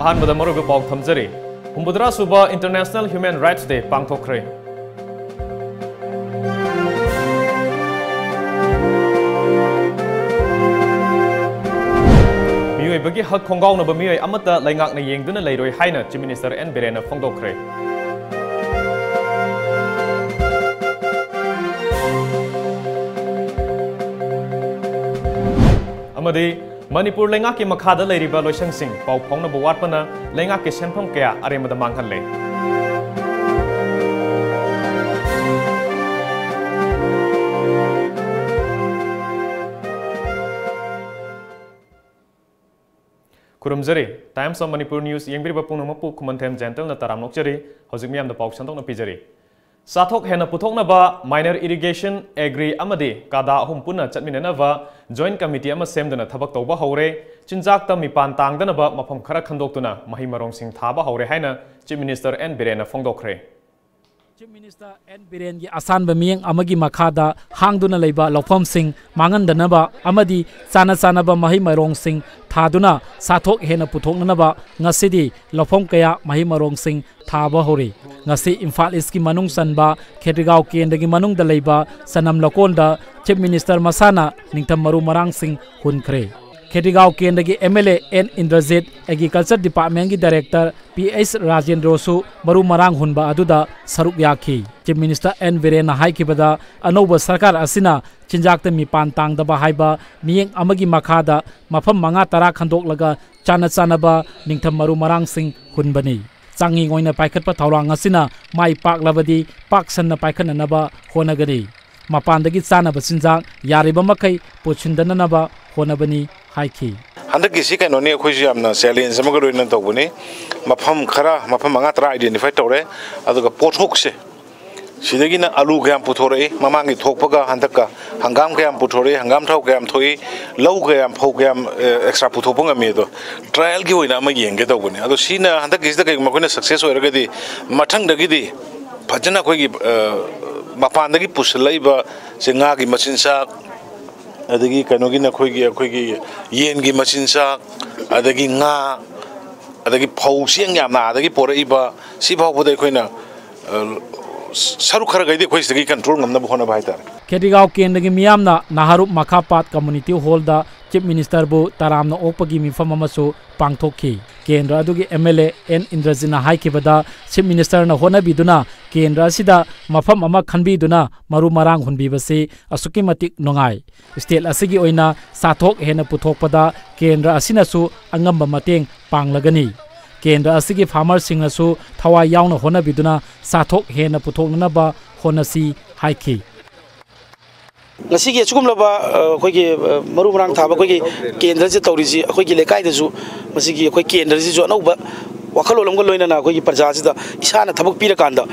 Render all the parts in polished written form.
अहानबदा मरुबे पाउ थमजरी हुम्बुद्रा सुबा international human rights day pangthokhhre Meeoibagi hak khongaonaba meeoi amata leingakna yengduna leiroi HAINA Chief Minister N Biren phongdokkhre amadi Manipur leingakki makhada leiriba loisangsing pau phaonaba watpana leingakki senpham kaya arembada manghalle Kurumjari Times of Manipur News yengbiriba pungnamu kumantem gentle na taram nokjari hojik miyam da pauk santok na pijari Sathok hena puthoknaba minor irrigation agri amadi kada ahum punna chatminanaba joint committee ama semdana thabak tawba hore chinjak ta mipan tangdanaba mafam khara khandoktuna mahi marong sing thaba hore haina Chief Minister N Biren phongdokkhre Chief Minister N Biren gi asan ba miyang amagi makhada hangduna leiba lofam sing mangandanaba amadi sana ba mahi marong sing thaduna sathok hena puthoknaba ngasidi lofam kaya mahi marong sing thaba hore ngasi Imphal East ki manung sanba Khetrigao kendagi manung da leiba sanam lokonda Chief Minister masana ningtham maru marang sing hunkhre Khetrigao kendagi MLA N Indrajit Agriculture Department ki Director PS Rajendrosu maru marang hunba aduda saruk yakhi Chief Minister N Biren haikibada anoba sarkar asina chinjakta mipan tangdaba haiba miyeng amagi makhada mafam manga tara khandoklaga chana ba ningtham maru marang sing hunbani changi ngoina paikhatpa thawrang asina mai pak labadi pak sanna paikhananaba honagani mapandagi chanaba chinjak yariba makai pochindana honabani haiki Handaki si kai noni khoi jamna challenge sama garo nan tawbuni mafam khara mafam manga tra identify tawre aduga pothok se sidagi na alu gam puthore mamangi thokpaga handaka hangam gam puthore hangam thau gam thoi lau gam phau gam extra puthopanga me do trial gi hoina ma yenge tawbuni adu sina handaki sida kai makona success oiragadi mathang dagidi phajana khoi gi mapandagi puslaiba singa gi machinsa adagi kanogi na khoi gi yen gi machinsa adagi nga adagi phau siang yamna adagi poraiba si phau bodai khoina saru khara gaidi khoi sigi control ngamna bhona bhaitar Khetrigao kendagi miyamna naharup makhapat community hall da Chief Minister bu taramna opagi mifam amasu pangthokhi kendra adugi MLA N Indrajina haikibada Chief Minister na hona biduna kendra sida mafam ama khanbiduna maru marang hunbibase asuki matik nongai state asigi oina sathok hena puthokpada kendra asinasu angamba mateng panglagani kendra asigi farmer singasu thawa yauna hona biduna sathok hena puthoknaba honasi haiki ngasi ge chugum laba khoi ge maru marang thaba khoi ge kendra ji tawri ji khoi ge lekai da ju masi ge khoi kendra ji jo anauba wakhalo lomga loina na khoi ge parja ji da isana thabak pira kanda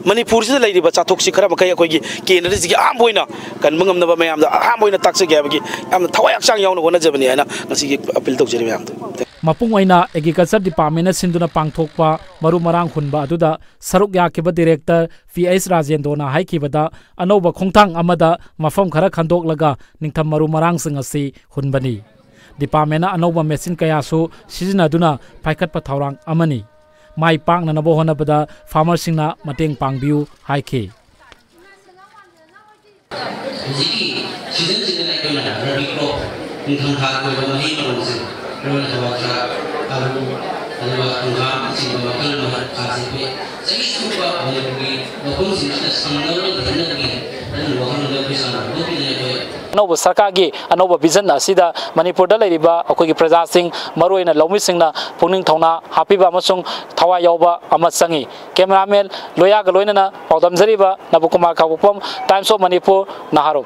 Manipur ji leiriba chathok si khara makai khoi ge kendra ji ge am boina kan mangam na ba mayam da am boina takse ge ba ge am thawai aksang yauna hona jabani ana ngasi ge appeal tok jeri mayam mapung aina Agriculture Department sinduna pangthokpa maru marang hunba aduda saruk yakiba Director PS Rajendona haikibada anoba khongthang amada mafam khara khandoklaga ningtham maru marang singasi hunbani Department anoba machine kaya su sizinaduna paikhatpa thawrang amani mai pangna nabo honabada farmer singna mateng pangbiu haiki Anoba sarkagi anoba vision asida Manipur da leiriba akogi praja sing maruina lomi singna puning thona hapiba amasung thawa yauba amatsangi cameraman loya ga loina na paudam jariba nabukumar khawpom Times of Manipur naharup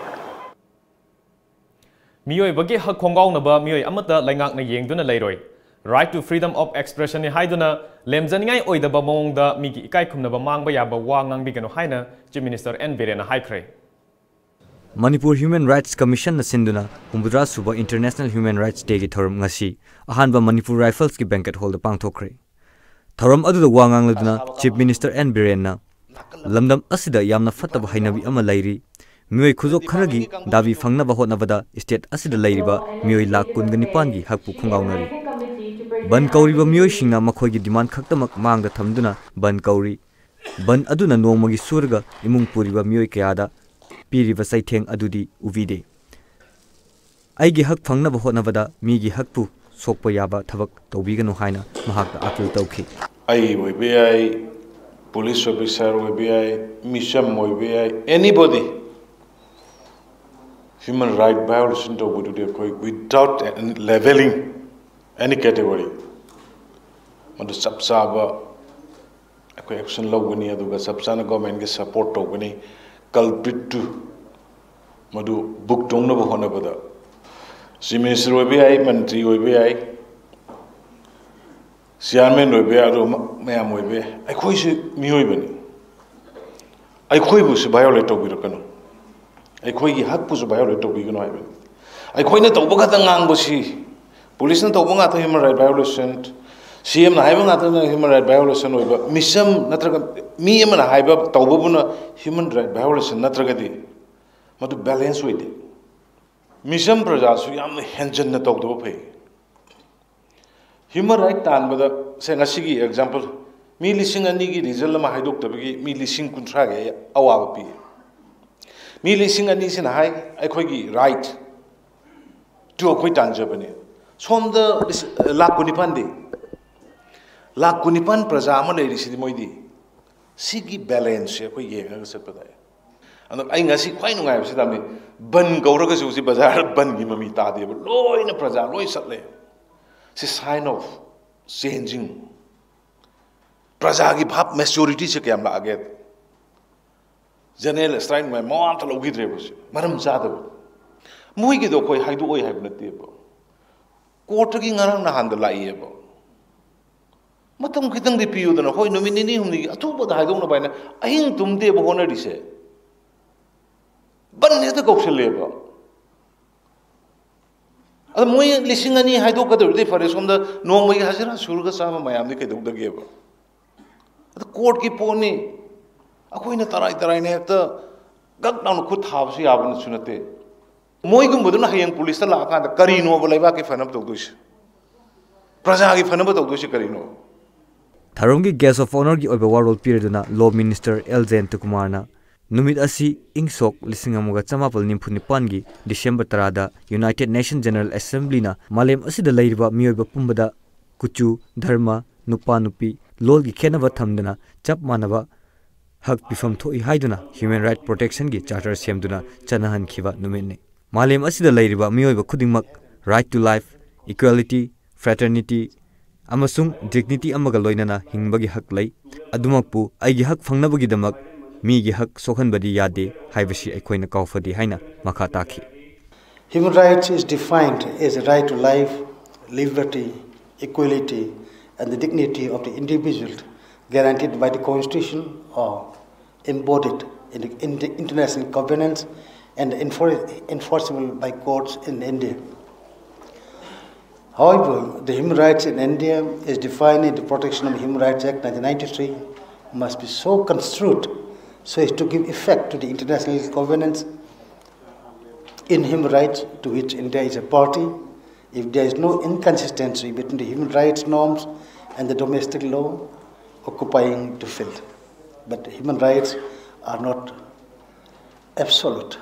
Meeoibagi hak khongaonaba meeoi amata leingakna yengduna leiroi Right to freedom of expression ni haiduna lemjaningai oidaba mongda migi ikai khumnaba mangba yaba wa ngangbigano haina Chief Minister N Biren haikre Manipur Human Rights Commission na sinduna humbudra suba International Human Rights Day ki thoram ngasi ahanba Manipur Rifles ki banquet hall da pangthokhre thoram aduda wa ngangladuna Chief Minister N Biren na lamdam asida yamna fataba hainabi ama lairi Meeoi khuzok kharagi davi phangna ba hotna bada state asida leiriba meeoi lakh 19 gi hakpu khongaunari ban kauriba mioi singna makhoigi demand khaktamak mangda thamduna ban kauri ban aduna nongmagi surga imung puriba mioi kayada piriba saitheng adudi uvide aigi hak phangnaba hotnabada migi hakpu sokpa yaba thabak tawbiganu haina mahakta appeal tawkhi ai oibe ai police officer oibe ai mission oibe ai anybody human right violation to would do without leveling any category madu sabsaba akoi action loguni aduga sabsana government ge support toguni culprit to madu book tongna bo hona bada si minister oibe ai mantri oibe ai chairman oibe aro mayam oibe akoi se mioi bani akoi bu se violate tobiro kanu akoi gi hak pu se violate tobigano ai bani akoi na toba ga ngang bo si police na toba nga to human right violation CM na haiba nga to human right violation oiba misam natraga mi am na haiba toba bu na human right violation natraga di madu balance oide misam praja su yam henjan na tog do phai human right tan bada se ngasi gi example mi lising ani gi result ma haidok tabagi mi lising kunthra ge awa pi mi lising ani sin hai akhoi gi right to akhoi tanjabani somda lakunipan de lakunipan praja ma leiri si moidi sigi balance akhoi yenga ga sapada and ai ngasi khwai nungai si tamni ban gauraga su si bazar ban gi mami ta de loina praja loi satle it's a sign of changing. Praja ki bhap maturity se kya amla age. General strike mein maam to logi dre bus. Maram jada. Mui ki do koi haidu oi haib nati bo. Court ki ngarang na hand lai bo. Matam kitang di piu dana hoi nomini ni humni atu bo da haidu na baina ahin tum de bo hona di se. Ban ne ta ko le bo. Ada moi lising ani haidok ka de fare somda nongmai hazira surga sama mayam ni keduk dage ba ada court ki poni akoina tarai ne ta gak naun khut thab si abun sunate moi gum boduna hayang police ta la ka da kari no bo laiba ke fanam tok dus praja ki fanam tok dus kari no Tharomgi guest of honor gi oiba warol period na law minister Elzen Tukumarna numit asi ingsok lising amuga chamapal nimphunipan gi December 10 da United Nations General Assembly na malem asida leiriba mioiba pumbada kuchu dharma nupa nupi lol gi khenaba thamdana chap manaba hak pifam thoi haiduna human right protection gi charter semduna chanahan khiba numene malem asida leiriba mioiba khudingmak right to life equality fraternity amasung dignity amaga loinana hingbagi hak lei adumakpu aigi hak phangnabagi damak Migi hak sohan badi yade haibashi aikoina kaufadi haina makhada ki. Human rights is defined as a right to life, liberty, equality, and the dignity of the individual guaranteed by the Constitution or embodied in the international covenants and enforceable by courts in India. However, the human rights in India is defined in the Protection of Human Rights Act 1993 must be so construed so as to give effect to the international covenants in human rights to which India is a party. If there is no inconsistency between the human rights norms and the domestic law occupying the field. But human rights are not absolute.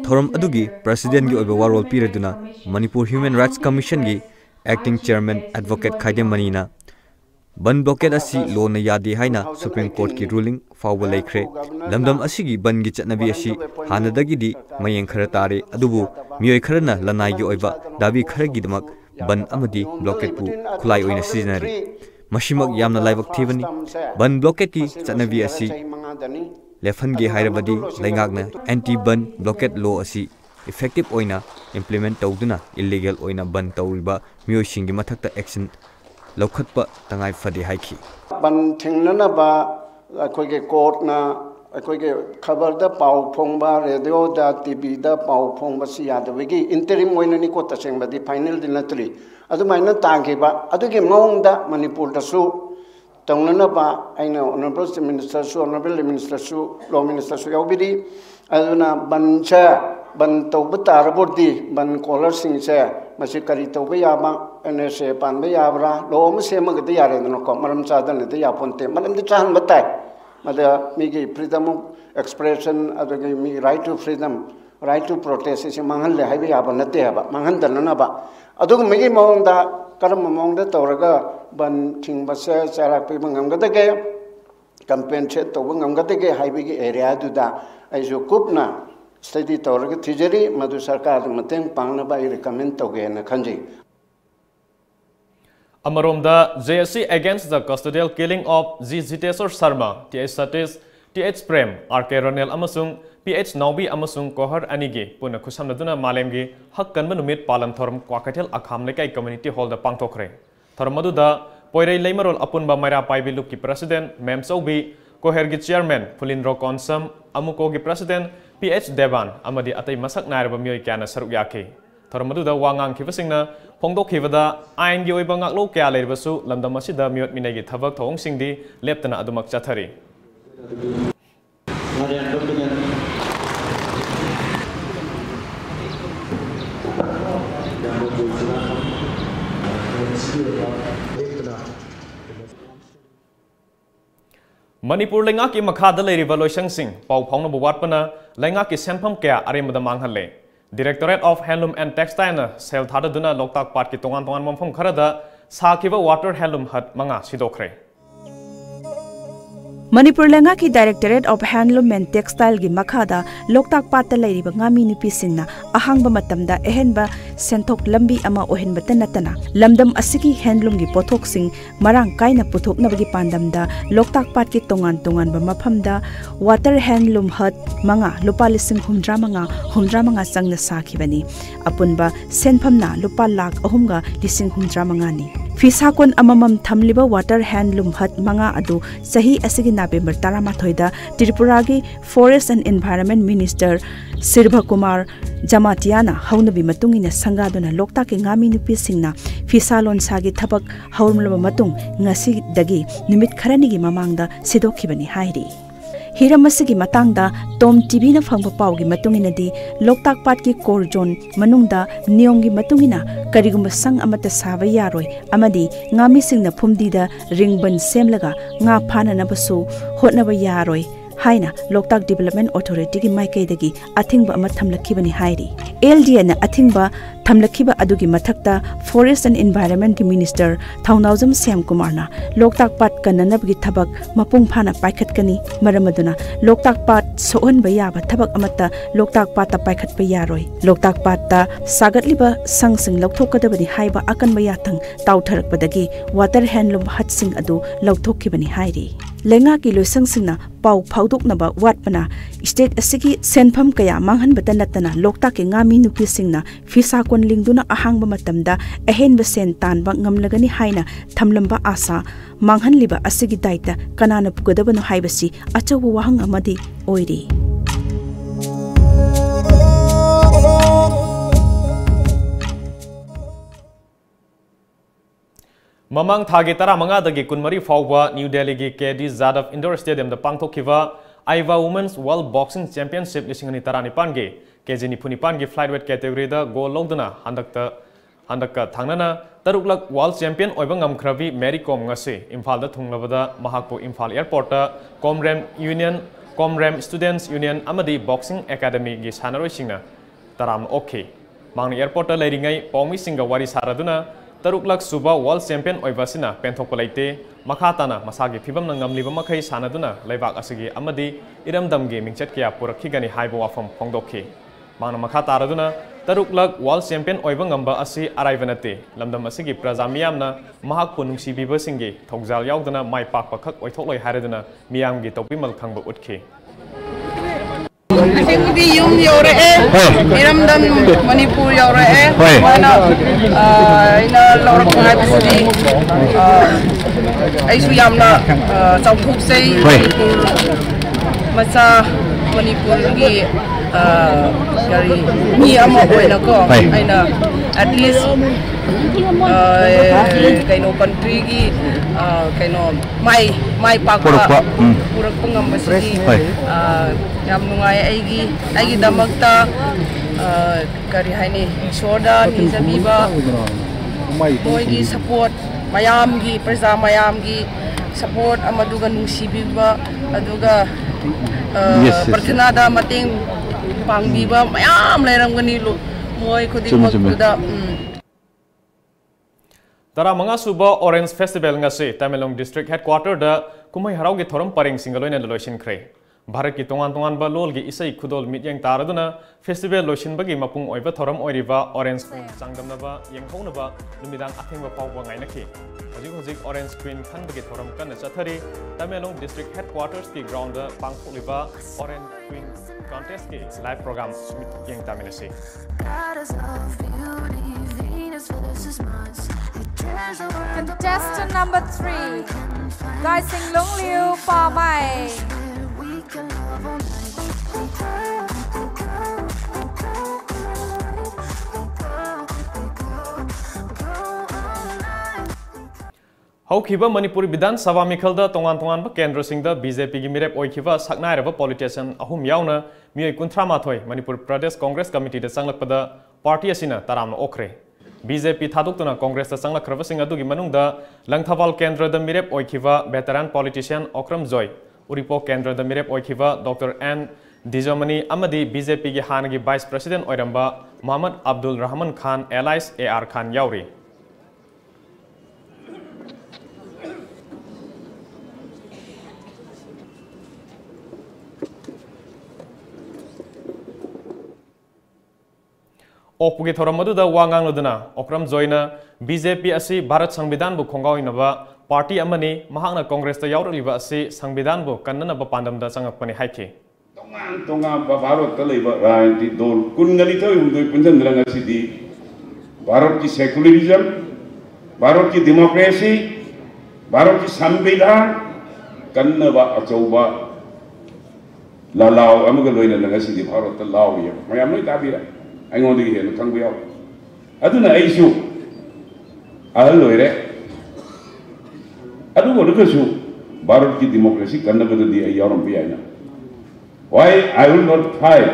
Thorum adugi president gi oiba warol pireduna Manipur Human Rights Commission gi acting chairman advocate Khaidem Manina ban blockade asi law na yadi haina Supreme Court ki ruling fawba laikre lamdam asigi ban gi chatnabi asi hanadagi di mayeng khara tare adubu mioi kharana lanai gi oiba dabi khara gi damak ban amadi blockade pu khulai oina seasonary mashimak yamna laibak thibani ban blockade ki chatnabi asi lefan gi hairabadi leingakna anti ban blockade law asi effective oina implement tawduna illegal oina ban tawriba mioi singi mathakta action Lokhatpa tangai fadi haiki. Ban thingnana ba akoige court na akoige khabar da pau phongba radio da TV da pau phongba si yadawegi interim oina ni ko tasengba di final din natri adu maina tangki ba adu ge mong da Manipur da su tangnana ba aina honorable minister su honorable minister su law minister su yobidi aduna bancha ban tauba tarabodi ban collar sing se masi kari tauba yama NSA pan ba yabra lo ma se ma gade yare no ko maram cha dan de ya ponte malam de chahan batai mada migi freedom of expression adagi mi right to freedom right to protest is manghalle haibe yaba nate haba manghan dan na ba adug migi mong da karam mong da toraga ban thing ba se charak pe ngam gade ge campaign che to ngam gade ge haibe ge area du da ai jo kupna study toraga thijeri madu sarkar mateng pangna ba I recommend to ge na khanji Amaromda JSC against the custodial killing of G. Jiteswar Sharma, TH Satish, TH Prem, RK Ronel Amasung, PH Naubi Amasung Kohar Anigi, Puna Kusamnaduna Malemgi, Hakkan Manumit Palam Thorum Kwakatel Akham Lekai Community Hall the pangthokhhre. Thormaduda, Poire Leimarol Apunba Maira Paibi Luki President, Mem Sobi, Kohergi Chairman, Pulindro Konsam, Amukogi President, PH Devan, Amadi Atai Masak Nairaba Meeoikana Sarukyaki. Thormaduda Wangang Kivasingna, phongdokkhre ain gi oiba ngaklo kya leibasu lamdam asida miot minagi thabak thong singdi leptana adumak chathari Manipur leingakki makhada leiriba loisangsing pau phaonaba watpana leingakki senpham kya arembada manghalle Directorate of Handloom and Textile Sel Thadaduna Loktak Part ki tongan mamphom kharada sakhiba water handloom hut manga sidokkhre Manipur leingakki Directorate of Handloom and Textile gi makhada Loktak Part ta leiriba ngami nupi singna ahangba matamda ehenba senthok lambi ama ohenba tanatana lamdam asigi handloom gi pothok sing marang kaina puthok nabagi pandamda Loktak Part ki tongan ba maphamda water handloom hut manga lupa lising humdra manga sangna sakhibani apunba senphamna lupa lakh ahumga lising humdra manga ni Fisakon amamam thamliba water handloom hut manga adu sahi asigi November 13 da Tripuragi Forest and Environment Minister Sirbha Kumar Jamatiana haunabi matungina sangaduna Loktak ki ngami nupi singna Fisalon sagi thabak haurmlaba matung ngasi dagi nimit kharani gi mamangda sidokhibani hairi Hiramasigi matangda Tom TV na phangba pawgi matunginadi Loktak Part ki Korjon manungda niyonggi matungina karigumba sang amata saba yaroi amadi ngami singna phumdida ringban semlaga nga phana nabasu hotnaba yaroi HAINA Loktak Development Authority ki maikaidagi athingba ama thamlakhibani hairi LDA na athingba thamlakhiba adugi mathakta Forest and Environment ki Minister Thaunawjam Syam Kumar na Loktak Part kananabgi thabak mapung phana paikhatkani maramaduna Loktak Part sohonba yaba thabak amata Loktak Part ta paikhatpa yaroi Loktak Part ta sagatliba sangsing lokthokadabani haiba akanba yathang tautharakpadagi water handloom hut sing adu lokthokibani hairi leingakki loisangsingna pau phaudoknaba watpana state asigi senpham kaya manghanbata natana Loktak ki ngami nupi singna fisakon lingduna ahangba matamda ahenba sen tanba ngamlagani haina thamlamba asa manghanliba asigi daita kanana pugadabano haibasi achawa wahang amadi oiri Mamang thagi tara manga dagi kunmari fawba New Delhi gi KD Zadav Indoor Stadium da pangthokhiba Aiva Women's World Boxing Championship lisingani taranipan gi KG nipunipan gi flyweight category da goal logduna handakka thangnana taruklak world champion oiba ngamkhrabi Mary Kom ngase Imphal da thunglabada mahakpu Imphal airport ta Comrem Students Union amadi Boxing Academy gi sanaroi singna taram okay mangni airport ta leiringai pawmi singa wari saraduna taruklak suba world champion oibasina penthokpa leite makhatana masagi phibam na ngamliba makhai sanaduna leibak asigi amadi iramdamgi mingchat kya purakhigani haiba wafam phongdokkhre mangna makhataraduna taruklak world champion oiba ngamba asi araivanate lamdam asigi praja miyamna mahakpu nungsibiba singi thokjal yaudana mai pakpa khak oithokloi haraduna miyamgi topimal khangba utkhe Asingdi yung yore iramdam Manipur yore mana ina lorak ngai bisdi ai suyamna chawthuk sei Manipur masa Manipur gi gari ni ama oina ko aina at least kaino country gi kaino mai pakpa purak pangambasi yam nungai aigi damakta kari haini soda nizabiba moigi support mayamgi praja mayamgi support amaduga nungsibiba aduga prathana da mateng pangbiba mayam lairamgani lu moi khudimakda Tara manga suba Orange Festival ngase Tamelong District Headquarter da kumai harau gi thoram paring singaloina loisin khre Bharat ki tongan ba lol gi isai khudol mityang taraduna festival loisin bagi mapung oiba thoram oiriba Orange Queen changdamna ba yengkhona ba numidang athengba pawba ngaina ki hojik Orange Queen khan bagi thoram kan chathari Tamelong District Headquarters ki ground da pangtholiba Orange Queen contest ki live program mityang taminasi Contestant number 3, Gai Sing Lung Liu Pa Mai. Haukiba Manipuri Bidan Sabha Mikhalda Tongan ba Kendra Singda BJP gi mirep oikiba saknairaba politician ahum yauna mioi kuntramathoi Manipur Pradesh Congress Committee da sanglakpada party asina taramna okhre BJP thadukuna Congress da sanglakhrabasing adugi manungda Langthawal Kendra da mirep oikiba veteran politician Okram Joy Uripo Kendra da mirep oikiba Dr. N. Dijamani amadi BJP gi hanagi Vice President oiramba Muhammad Abdul Rahman Khan Allies AR Khan yauri Opugi thoramadu wangang laduna Okram Joyna BJP asi Bharat Sangbidan bu khongaonaba party amani mahangna Congress ta yauraliba asi Sangbidan bu kannana ba pandam da sangakpani haike tonga ba Bharat ta leiba rajniti dol kungali thoi hundoi punjan dranga sidi Bharat ki secularism Bharat ki democracy Bharat ki Sangbidan kannaba achauba lalau amaga loina langa sidi Bharat ta law ye mayam noi tabira I want to hear the tongue out. I don't know issue. I don't know it. I don't want to go to Bharat ki democracy. Why I will not fight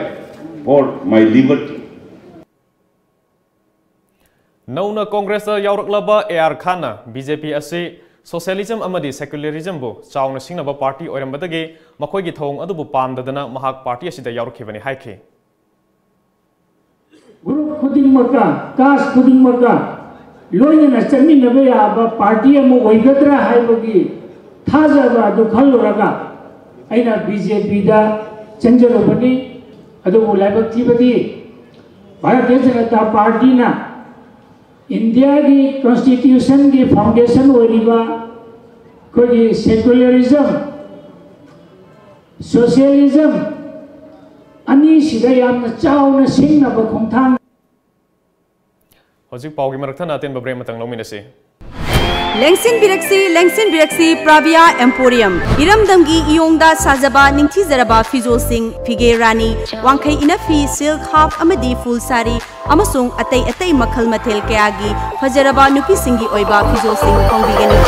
for my liberty? Nauna Congress Yauraklaba AR Khana BJP ase socialism amadi secularism bu chawna singnaba party oirambadagi makhoi gi thong adubu pamdadana mahak party asida yaurkhibani haike Group Kuding Maka, Kas Kuding Maka, Loyan Asami Navaya, party of Oigadra Haibagi, Tazava, Dukaluraga, Aina BJP, Chanjalopani, Adu Labactivity, Bharatesana Party na India ki Constitution ki Foundation Oriba, Kodi secularism, socialism, Ani Sidayam Chow Sing of a Kongtang. Hojik Paugi Maratana Atin Babre Matang Lominasi. Lengsin Biraksi Pravia Emporium. Iram Damgi Iongda Sajaba Ningti Zaraba Fijo Sing, Fige Rani, Wankai Inafi, Silk Half Amadi Full Sari, Amasung Atay Makal Matel Kayagi, Fajaraba Nupi Singi Oiba Fijo Sing Kongbigani.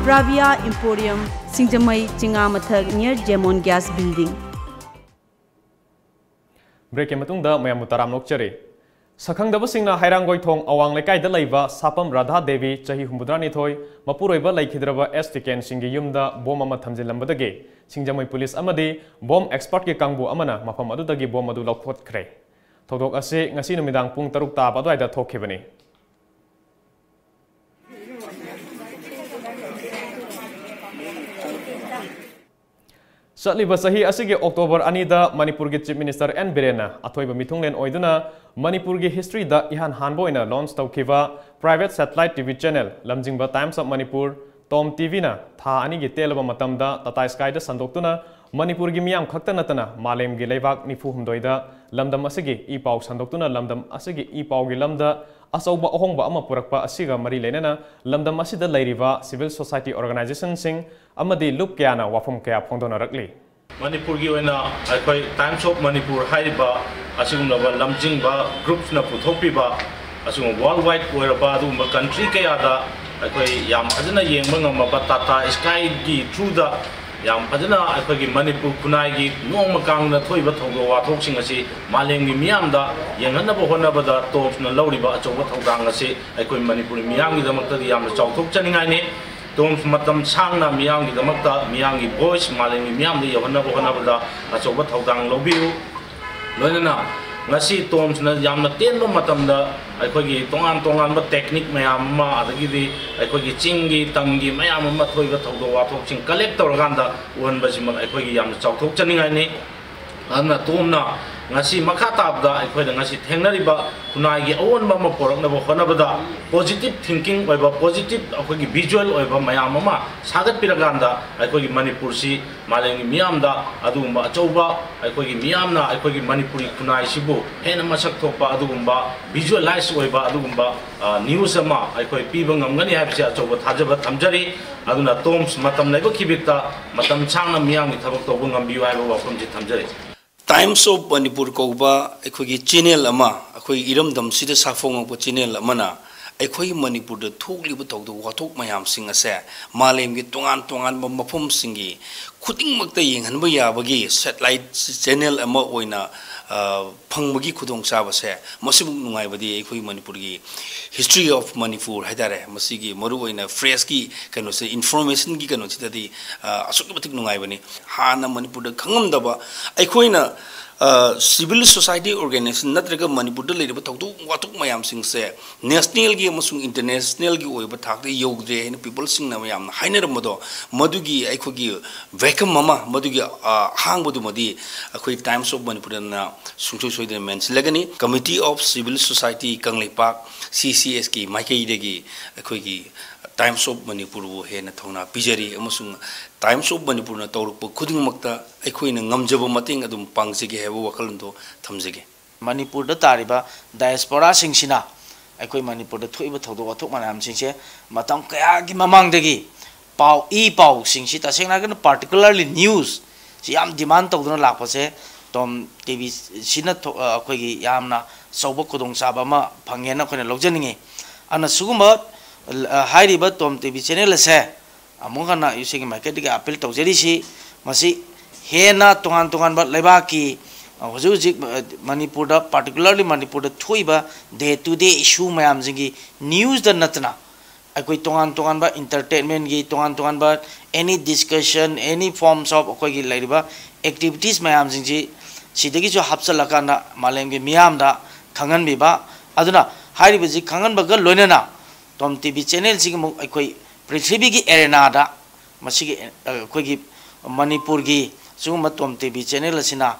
Pravia Emporium, Singjamai Chingamathag near Gemon Gas Building. Break Matunda Mayamutaram Nokchari. Sakang Dabasina Hairangoi Thong Awang Lekai Dalaiva, Sapam Radha Devi, Chahi Humbudrani Toy, Mapuroiba Laikidraba Estiken Singi Yumda, Bomama Tamzilambadage, Singjamai Police Amadi, Bomb Expert Ki Kangbu Amana, Mapamadudagi Bomadu Lokhotkre. Todok Ase, Ngasino Midang Pung Tarukta Badwaida Tokibani. Satliba sahi asigi October anida Manipur gi Chief Minister N. Biren athoiba mithunglen oiduna Manipur gi history da ihan hanboina launch tawkiva private satellite TV channel Lamjingba Times of Manipur Tom TV na tha ani gi telaba matamda Tata Sky da sandoktuna Manipur gi miyam khakta natana malem gi leibak nifu humdoida lamdam asigi I paw sandoktuna lamdam asigi I paw gi lamda asauba ohongba ama purakpa asiga mari lenana lamdam asida leiriba civil society organization sing amadi lup kyana wafum kya phongdona rakli Manipur gi oina akhoi Times of Manipur haiba asungna lamjingba groups na puthokpiba asung worldwide oiraba adu country kayada akhoi yam phajana yengba ngamaba Tata Sky gi through the yam phajana akhoi gi Manipur kunai gi nongma kangna thoiba thogo wathok sing asi maleng gi miyam da yenganna bo hona bada tops na lawriba achoba thogdang asi akhoi Manipur miyam gi damakta yam chawthok chaningai ne Toms matam sangna miyam gi damakta miyam gi voice maleng gi miyam di yahona bo hona bada achoba thogdang lobiu loinana ngasi toms na yamna tenba matamda akhoi tongan ba technique mayam ma adagi di akhoi chingi tangi mayam ma thoiba thodo wathok ching collect torganda won basima akhoi yamna chawthok chaningai ni anna tomna ngasi makhatabda akhoi ngasi thengnariba kunai gi awon ba ma porokna bo hona bada positive thinking oiba positive akhoi visual oiba mayam ma sagat piraganda akhoi Manipur si maleng miyam da adumba achauba akhoi miyamna akhoi Manipuri kunai sibu hena masak thokpa adumba visualize oiba adumba news ama akhoi piba ngamgani habsi achauba thajaba thamjari aduna toms matam laiba khibikta matam changna miyam gi thabak tobu ngambiu haiba wafam ji thamjari Times of Manipur koba akhoi channel ama akhoi iramdam sida safong ko channel amana akhoi Manipur da thokliba tawdu wathok mayam sing ase malem gi tongan mafum singi khuting makta yenghanba yabagi satellite channel ama oina phangmagi khudong sabase masibu nungai badi akhoi Manipur gi history of Manipur haidare masigi maru oina fresh gi kano se information gi kano chitadi asuk batik nungai bani hana Manipur da khangam daba akhoi na civil society organization natraga Manipur da leiriba tawdu watuk mayam sing se national gi amasung international gi oiba thakde yogdre ne people sing na mayam hainer modo madugi aikogi vacuum mama madugi hangbodu modi akoi Times of Manipur na sungsoi soide mens lagani committee of civil society Kangleipak CCS ki maikei degi akoigi Times of Manipur wo hena thongna pijari amasung Times of Manipur na tawrukpa khuding makta aikoina ngamjaba mating adum pangsige hebo wakalndo thamjige Manipur da tariba diaspora singsina aikoi Manipur da thoiba thodo wathok manam singse matam kaya gi mamang degi pau singsi tasengna gan particularly news si yam demand tawduna lakpase tom TV sina akoi gi yamna soba khudong saba ma phangena khone logjaninge ana suguma hairiba tom TV channel se amungana using market ga appeal tawjeri si masi hena tongan ba lebaki hojik Manipur da particularly Manipur da thoiba day to day issue mayam jingi news da natna akoi tongan ba entertainment gi tongan ba any discussion any forms of akoi gi leiriba activities mayam jingi sidagi jo hapsalakana malem gi miyam da khangan biba aduna hairiba ji khangan ba ga loinana tom TV channel ji mo akoi prithvi gi arena da masigi akoi gi Manipur gi suma tom TV channel asina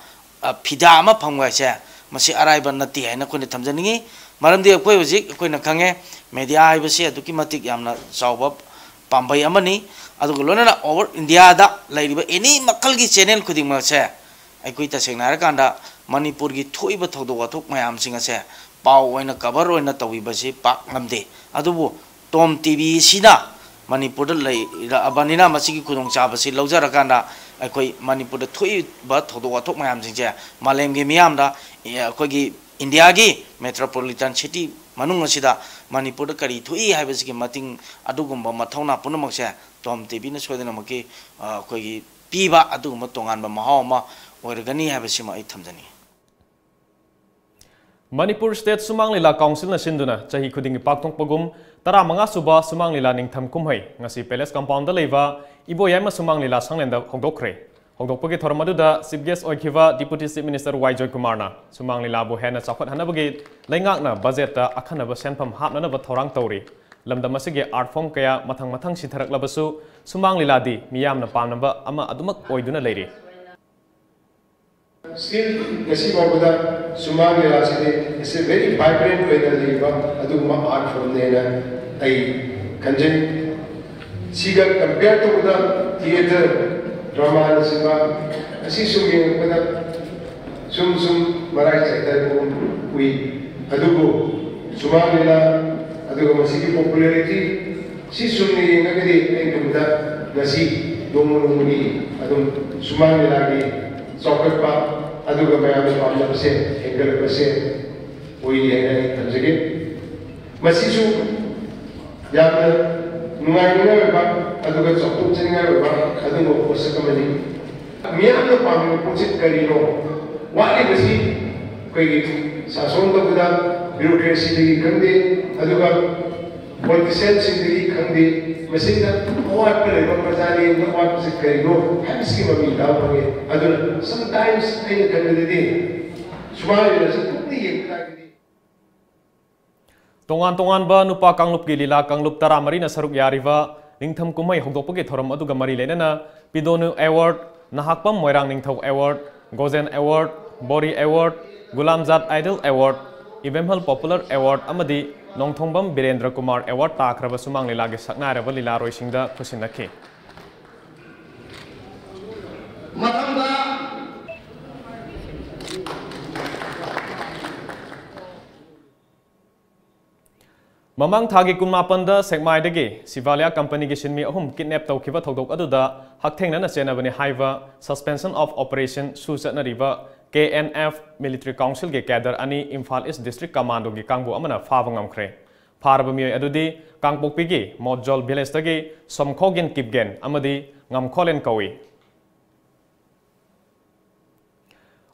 phida ama phangwa se masi araiba nati haina khone thamjani maramdi akoi hojik akoi na khange media haibase aduki matik yamna chawba pambai amani adu lona over India da lairiba any makal gi channel khuding ma se akoi ta sengna ra kanda Manipur gi thoiba thodo wathok mayam singa se pau oina cover oina tawiba se pak ngamde adubu tom TV sina Manipur da lai abanina masigi khudong chaba se lawjara kanda akoi Manipur da thoiba thodo wathok mayam singje malem gi miyam da akoi gi India gi metropolitan city manung asida Manipur da kari thui haibasigi mating adugumba mathona punamak se tom TV na soidena maki akoi gi piba adugumba tongan ba mahawma oirgani habasima ai thamjani Manipur State Sumang Lila Council na sinduna chahi khuding paktong pagum tara manga suba Sumang Lila ningtham kumhai ngasi palace compound da leiwa iboyama Sumang Lila sanglenda phongdokkhre phongdokpagi thormaduda chief guest oikhiwa deputy chief minister Joy Kumarna Sumang Lila bu hena chakhat hanabagi leingakna budget ta akhanaba senpham hapnana ba thorang tawri lamdam asige art form kaya mathang sitharak labasu Sumang Lila di miyamna pamnaba ama adumak oiduna leiri Still, ngasi mabada Sumang Lila sini is a very vibrant way that they aduma art form nena ai kanjeng siga compared to the theater drama siba asi sugi pada sum marai sector we adugo Sumang Lila adugo masigi popularity si sumni ngagadi engkumda ngasi domoni adum sumang lagi sokat pa aduga mayam pamjam se enggal se oi hai kanjage masisu yamna nungai ba aduga soktu chingai ba aduga posakamani miyam no pamni puchit karino wali basi koi sason da buda bureaucracy digi khande aduga politicians digi khande masida awat pare ba prajali no awat se karino hamski mami da hoge aduna sometimes ai khande de sumai se putni ekta tongan ba nupa kanglup gi lila kanglup taramari na saruk yariba ningtham kumai hogdokpagi thoram aduga mari lenana pidonu award nahakpam moirang ningthau award gozen award bori award gulamzat idol award ibemhal popular award amadi nongthongbam birendra kumar award takraba sumang lila gi saknaraba lila roisingda khusinakhi mathamda Mamang thagi kunmapanda sekmaidagi Sivalia company gi sinmi ahum kidnap tawkhiba thodok aduda hakthengna na chenabani haiva suspension of operation susatna riba KNF military council ge cadre ani Imphal East district commando gi kangbu amana phaba ngamkhre pharba mi adudi kangpokpi gi modjol village tagi somkhogen kipgen amadi ngamkholen kawi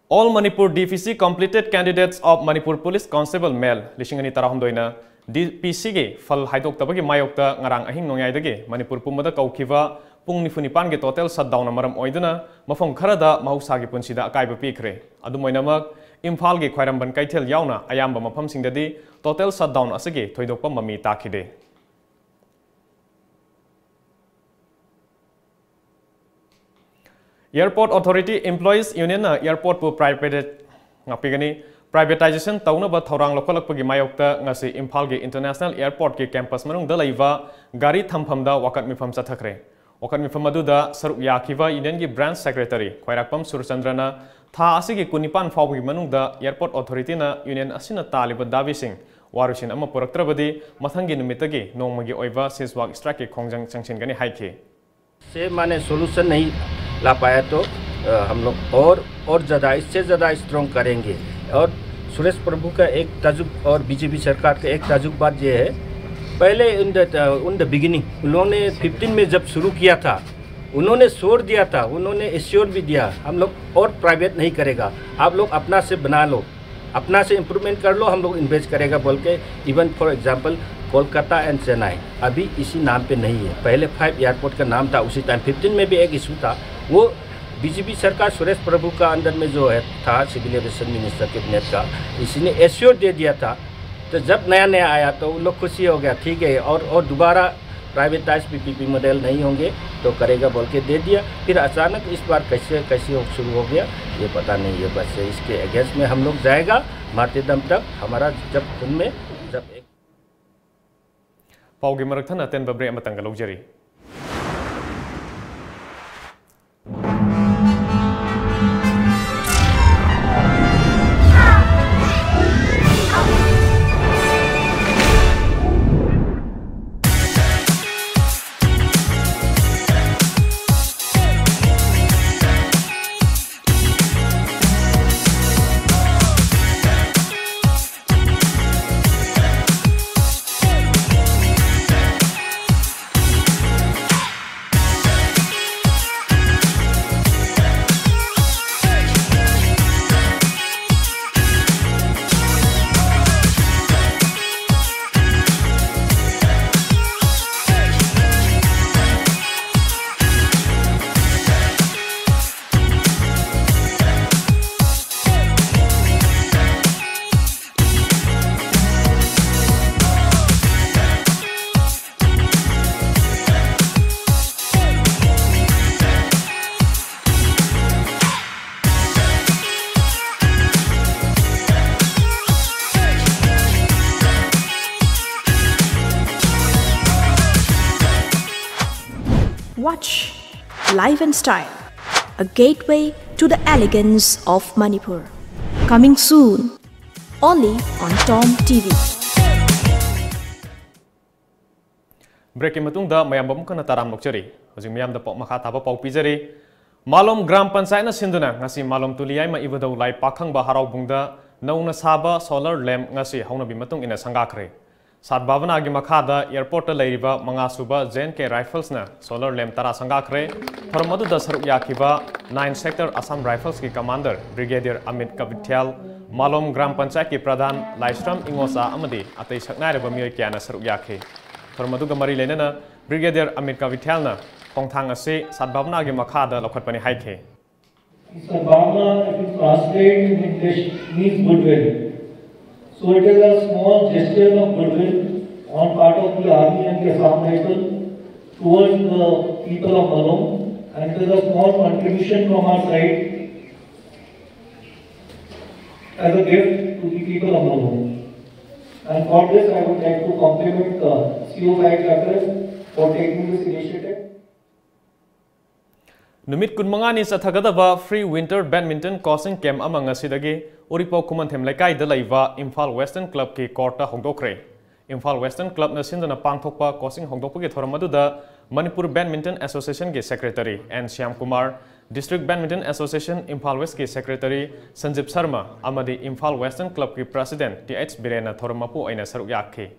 All Manipur DPC completed candidates of Manipur Police Constable Male lishingani tarahumdoina DPC ge fal haidok tabagi mayokta ngarang ahing nongyai Manipur pumada kaukiva pung nifunipan ge total shutdown maram oiduna mafam kharada mahausa gi punsida akaiba pikre adumoinamak Imphal ge khwairamban kaithel yauna ayamba mafam singdadi total shutdown asage thoidokpa mami takhide Airport Authority Employees Union na airport pu privatization taunaba thorang lokolakpagi mayokta ngasi Imphal ge International Airport ge campus manungda laiba gari thamfamda wakat mifam chathakre wakat mifam aduda saruk yakhiba Union ge branch secretary khwairakpam surchandrana tha asigi kunipan fawgi manungda Airport Authority na Union asina taliba davising warusin ama puraktrabadi mathangi numitagi nongmagi oiba siswak strike ke khongjang changchingani haikhe से माने solution नहीं ला पाया तो हम लोग और ज़्यादा इससे ज़्यादा स्ट्रॉन्ग करेंगे और सुरेश प्रभु का एक ताजुब और बीजेपी सरकार का एक ताजुब बात ये है पहले इन द बिगिनिंग उन्होंने 15 में जब शुरू किया था उन्होंने छोड़ दिया था उन्होंने एश्योर भी दिया हम लोग और प्राइवेट नहीं करेगा आप लोग अपना से बना लो अपना से इम्प्रूवमेंट कर लो हम लोग इन्वेस्ट करेगा बोल के even for example Kolkata and Chennai अभी इसी नाम पे नहीं है पहले 5 एयरपोर्ट का नाम था उसी टाइम 15 में भी एक इशू था वो बीजेपी सरकार सुरेश प्रभु का अंदर में जो है था सिविल एविएशन मिनिस्टर कैबिनेट का इसी ने एश्योर दे दिया था तो जब नया आया तो उन लोग खुशी हो गया ठीक है और दोबारा प्राइवेटाइज पीपीपी मॉडल नहीं होंगे तो करेगा बोल के दे दिया फिर अचानक इस बार कैसे शुरू हो गया ये पता नहीं है बस इसके अगेंस्ट में हम लोग जाएगा मारते दम तक हमारा जब उनमें जब एक Paugi marakthana ten babre amatanga logjari Watch Life and Style, a gateway to the elegance of Manipur. Coming soon, only on Tom TV. Breaking matungda mayam bam kana taram nokchari hojing mayam da pok makha taba pok pijari Malom Gram Panchayat na sinduna ngasi malom tuliyai ma ibadau lai pakhang ba harau bungda nauna saba solar lamp ngasi hauna bimatung ina sangakhre. Sat bhavana gi makhada airport ta leiriba manga suba JNK rifles na solar lamp tara sangakhre tharmadu da saruk yakiba 9 sector Assam rifles ki commander Brigadier Amit Kavithyal Malom Gram Panchayat ki pradhan Laistram Ingosa amadi atai saknai reba mioi kya na saruk yakhe. Tharmadu ga mari lenana Brigadier Amit Kavithyal na khongthang ase sat bhavana gi makhada lokhatpani haikhe. Sadbhavana, if you translate in English, means goodwill. So it is a small gesture of goodwill on part of the army and the Assam Rifle towards the people of Malom, and it is a small contribution from our side as a gift to the people of Malom. And for this, I would like to compliment CO Firecracker for taking this initiative. Numit kunmangani sa thagadaba free winter badminton coaching camp amang asidagi Uripo Kumanthem Laikai da laiba Imphal Western Club ki court ta phongdokkhre. Imphal Western Club na sindana pangthokpa coaching phongdokpa ki thoramadu da Manipur Badminton Association ki secretary N Shyam Kumar, District Badminton Association Imphal West ki secretary Sanjib Sharma amadi Imphal Western Club ki president TH Biren na thoramapu aina saruk yakhe.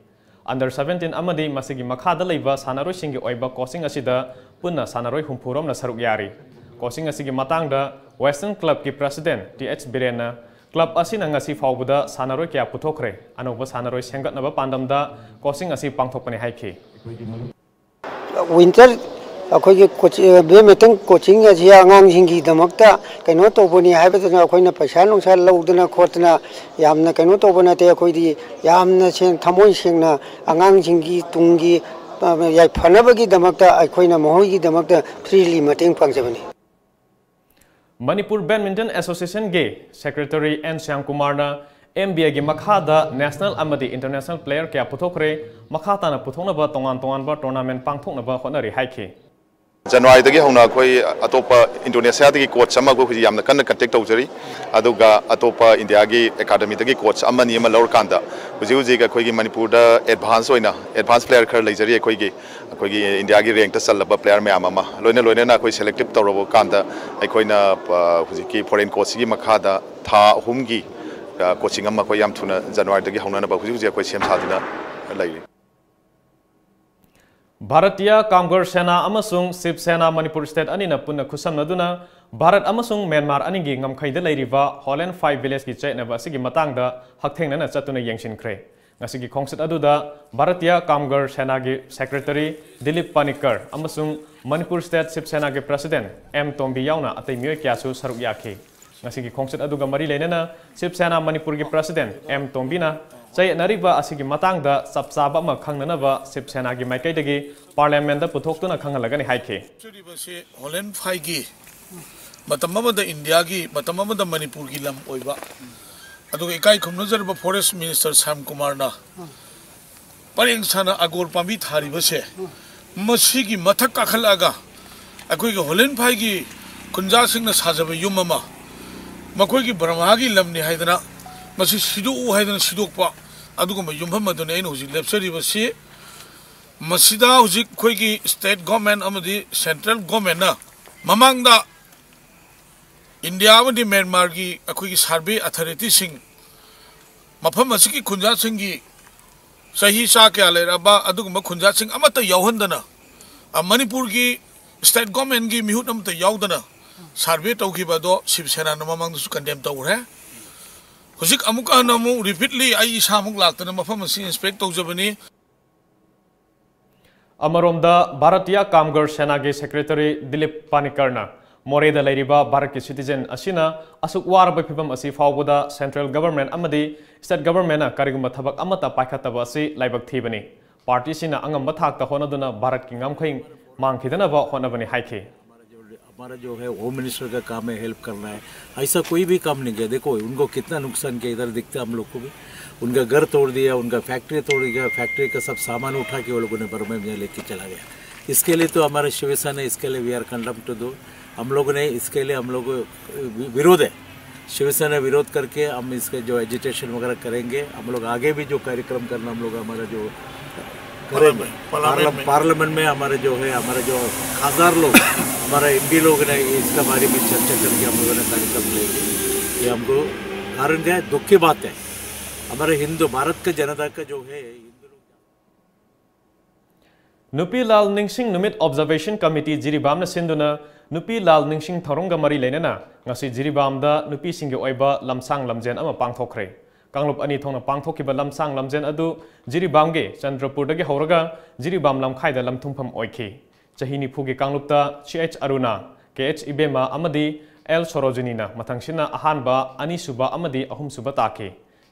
Under 17 amadi masigi makhada leiba sanaroi singi oiba coaching asida punna sanaroi humpurom na saruk yari. Coaching asigi matangda Western Club ki president TH Biren na club asina ngasi fawbuda sanaroi kya putokre anoba sanaroi sengatnaba pandamda coaching asi pangthokpani haikhe. Winter akhoi badminton coaching asi angang singi damakta kaino toboni haibadana akhoi paisa nungsa lawdana khotna yamna kaino tobona te akhoi di yamna sen thamoi singna angang singi tungi yai phanabagi damakta akhoi na mohoi gi damakta freely mateng pangjabani. Manipur Badminton Association ge secretary N Shyam Kumar na MBA gi makhada national amadi international player kya putokre makhata na puthonaba tongan ba tournament pangthoknaba honari haikhe. January dagi hona koi atopa Indonesia dagi coach ama go khiji yamna kan contact tawjari aduga atopa India gi academy dagi coach ama ni ama lor kanda huji ga koi gi Manipur da advance player khar leijari koi gi India gi rank ta salaba player me ama loina na koi selective tawrabo kanda koi na huji ki foreign coach gi makhada tha hum gi coaching ama koi yam thuna January dagi hona na ba huji koi sem sadina lai. Bharatiya Kamgar Sena amasung Sip Sena Manipur State anina punna khusamnaduna Bharat amasung Myanmar anigi ngamkhaida leiriba Holland 5 village ki chainaba asigi matangda hakthengna chatuna yengsinkhre. Ngasigi khongsit aduda Bharatiya Kamgar Sena gi secretary Dilip Panikkar amasung Manipur State Sip Sena gi president M Tombi yauna atai mioi kyasu saruk yakhe. Ngasigi khongsit aduga mari leinana Sip Sena Manipur gi president M Tombina Say Nariba asigi matangda sapsaba ma khangnanaba Sip Sena gi maikaidagi parliament da puthoktuna khangalagani haikhe. Holland 5 gi matamama da India gi matamama da Manipur gi lam oiba aduga ikai khumnazarba forest minister Sam Kumar na pareng sana agor pambi thari base masigi mathak kakhalaga akoi gi Holland 5 gi kunja sing na sajaba yumama makoi gi brahma gi lam ni haidana masi sidu haidana sidokpa aduga ma yumham adune ain huji lepsari base masida huji khoi gi state government amadi central government na mamangda India amadi Myanmar gi akhoi gi survey authority sing mafam asiki khunja sing gi sahi sa kya leraba aduga ma khunja sing amata yauhandana Manipur gi state government gi mihut amata yaudana survey tawki bado Sip Sena na mamang su condemn tawre Husik amuka namu repeatedly ai samuk laktana mafam asi inspect tawjabani. Amaromda Bharatiya Kamgar Sena gi secretary Dilip Panikkar na Moreda leiriba Bharat ki citizen asina asuk warba phibam asi fawbuda central government amadi state government na karigumba thabak amata paikhataba asi laibak thibani. Party sina angamba thakta honaduna Bharat ki ngamkhai mangkhidana ba honabani haikhe. हमारा जो है home minister का काम है help करना है ऐसा कोई भी काम नहीं किया देखो उनको कितना नुकसान किया इधर दिखता हम लोग को भी उनका घर तोड़ दिया उनका फैक्ट्री तोड़ दिया फैक्ट्री का सब सामान उठा के वो लोगों ने बर्मा में लेके चला गया इसके लिए तो हमारे शिवसेना ने इसके लिए वी आर कंडम टू दो हम लोगों ने इसके लिए हम लोग विरोध है शिवसेना विरोध करके हम इसके जो एजिटेशन वगैरह करेंगे हम लोग आगे भी जो कार्यक्रम करना हम लोग हमारा जो करेंगे पार्लियामेंट में हमारे जो है हमारे जो 1000 लोग हमारा एमपी लोग ने इसका बारे में चर्चा करके हम लोगों ने कार्यक्रम लेंगे। ये हमको कारण क्या है, दुख की बात है। हमारे हिंदू भारत का जनता का जो है नुपी लाल निंगसिंग नुमित ऑब्जर्वेशन कमिटी जिरीबाम न सिंधुना नुपी लाल निंगसिंग थरोंग मरी लेना ngasi जिरीबाम दा नुपी सिंगे ओइबा लमसांग लमजेन अमा पांगथोखरे कांगलुप अनि थोंना पांगथोखिबा लमसांग लमजेन अदु जिरीबाम गे चंद्रपुर दगे हौरगा जिरीबाम लमखाइदा लमथुंफम ओइखि चही निफुगे कांगलुपता CH अरुणा KH इबेमा अमदी L सरोजनीना मथंगसिना अहानबा अनिसुबा अमदी अहुमसुबा ताखि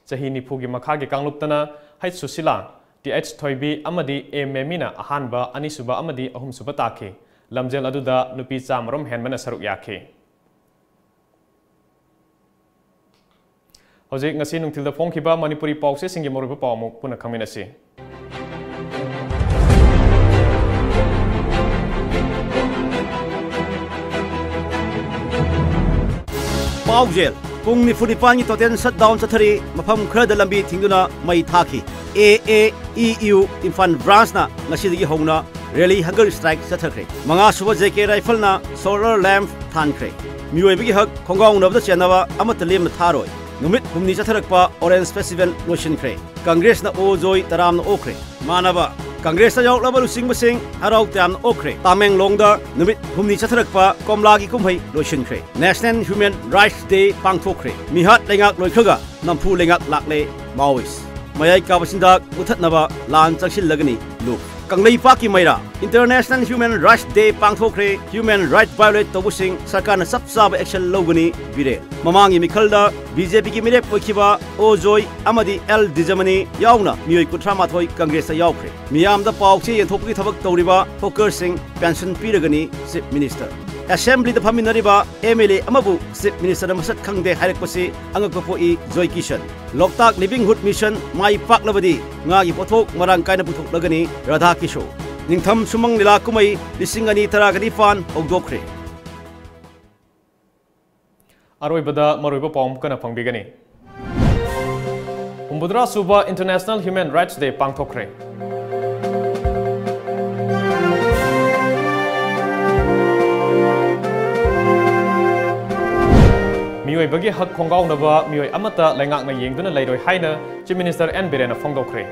चही निफुगे मखागे कांगलुपतना H Sushila TH Thoibi अमदी A मेमिना अहानबा अनिसुबा अमदी अहुमसुबा ताखि लमजेल अदुदा नुपी चामरम हेनबना सरुक याखि हौजिक ngasi nungthilda phongkhiba Manipuri pause singi moruba pawmuk puna khangminasi Paujel pung ni funipan toten shutdown chathari mafam khra da lambi thingduna mai thaki AAEU Infan branch na ngasi digi hongna rally hunger strike chathakre manga suba JK rifle na solar lamp thankre Meeoibagi hak khongaonaba da chenawa amatalem na tharoi numit humni chatharakpa orange festival loisangsing Congress na ozoi taram na okhre manaba Congress na yaulaba lusingbasing harau tam na okhre Tamenglong da numit humni chatharakpa komlagi kumhai loisangsing National Human Rights Day pangthokhre mihat leingak loikhaga namphu leingak lakle maois mayai kabasinda uthatnaba lan chaksil lagani look Kanglei Paki Maira International Human Rights Day pangthokhre Human Rights Violate Tobusing Sarkarna Sapsab Action Logani Biren Mamangi Mikhalda BJP ki mirep oikiba Ozoi Amadi L Dijamani Yauna Meeoi Kutramathoi Congress Yaukre Miyam da Pauchi Yenthopi Thabak Toriba Focusing Pension Piragani Chief Minister Assembly the Paminariba MLA Amabu Chief Minister Masat Khangde Harakpasi Angakpoi Joy Kishan Loktak Livelihood Mission Mai Paklabadi Ngagi Pothok Marang Kaina Puthok Lagani Radha Kisho Ningtham Sumang Nila Kumai Lisingani Taragani Fan phongdokkhre Aroibada Maroiba Pom Kana Phangbigani Umbudra Suba International Human Rights Day pangthokhre Meeoibagi hak khongaonaba meoi amata leingakna yengduna leiroi HAINA Chief Minister Biren phongdokkhre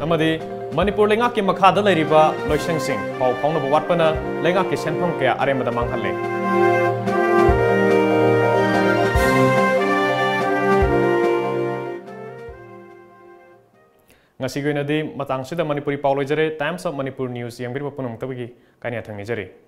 amadi Manipur leingakki makhada leiriba loisangsing phongdokkhre watpana leingakki senpham kaya arembada manghalle ngasi goinadi matang sida Manipuri Paulojare Times of Manipur News yang birba punung tabagi kania thangni jare